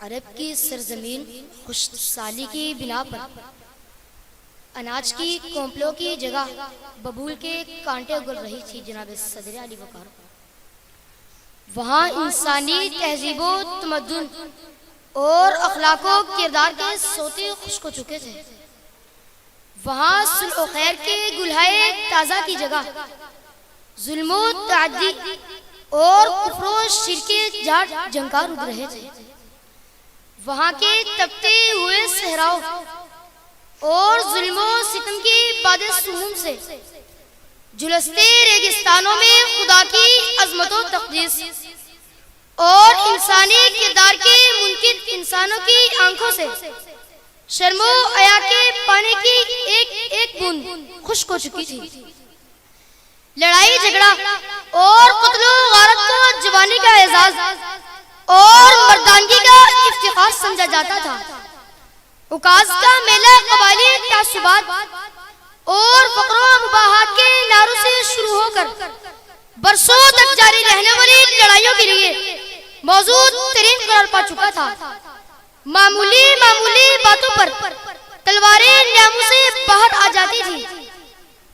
عرب کی سرزمین خشک سالی کی بنا پر اناج کی کومپلوں کی جگہ ببول کے کانٹے اگل رہی تھی جناب صدر علی وقار۔ وہاں انسانی تہذیب و تمدن اور اخلاق و کردار کے سوتے خشک ہو چکے تھے۔ وہاں صلح و خیر کے گلہائے تازہ کی جگہ ظلم و تعدی اور کفر و شرک کے جھاڑ جھنکار اٹھ رہے تھے۔ وہاں کے تپتے ہوئے صحراؤں اور ظلم و ستم کی باد سوم سے جھلستے ریگستانوں میں خدا کی عظمت و تقدیس اور انسانی کردار کے منکر انسانوں کی آنکھوں سے شرم و حیا کے پانی کی ایک ایک بوند خشک ہو چکی تھی۔ لڑائی جھگڑا اور قتل و غارت کو جوانی کا اعزاز اور مردانگی کا افتخار سمجھا جاتا تھا۔ عکاظ کا میلہ قبائلی تعصبات اور فقر و مباحات کے نعروں سے شروع ہو کر برسوں تک جاری رہنے والی لڑائیوں کے لیے موجود ترین قرار پا چکا تھا۔ معمولی باتوں پر تلواریں نیاموں سے باہر آ جاتی تھی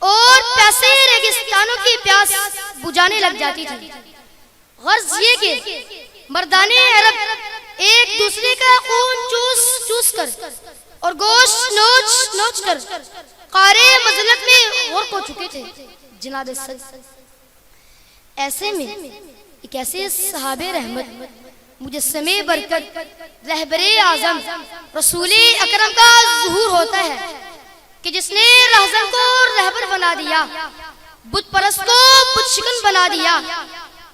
اور پیاسے ریگستانوں کی پیاس بجھانے لگ جاتی تھی۔ غرض یہ کہ مردان عرب ایک دوسرے کا خون چوس کر اور گوشت نوچ کر قارے مذلت میں غرق ہو چکے تھے جناب صدر۔ ایسے میں ایک ایسے صحابہ رحمت مجسم برکت رہبر اعظم رسول اکرم کا ظہور ہوتا ہے کہ جس نے رہزن کو رہبر بنا دیا، بت پرست کو بت شکن بنا دیا،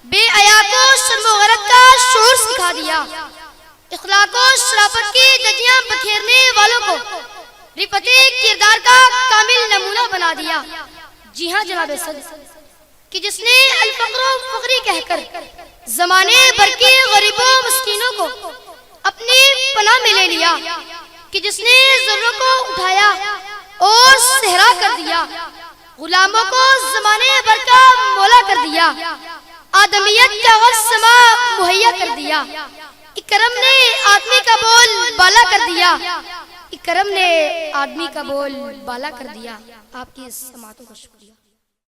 بے حیا کو شرم و غیرت کا شعور سکھا دیا، اخلاق و شرافت کی دجیاں بکھیرنے والوں کو رفت کردار کا کامل نمونہ بنا دیا۔ جی ہاں جناب صدر، کہ جس نے الفقر و فقری کہہ کر زمانے بھر کے غریبوں مسکینوں کو اپنی پناہ میں لے لیا، کہ جس نے ذروں کو اٹھایا اور صحرا کر دیا، غلاموں کو زمانے بھر کا مولا کر دیا، آدمیت کا غرض سما مہیا کر دیا۔ اکرم نے آدمی کا بول بالا کر دیا، اکرم نے آدمی کا بول بالا کر دیا۔ آپ کی سماعتوں کا شکریہ۔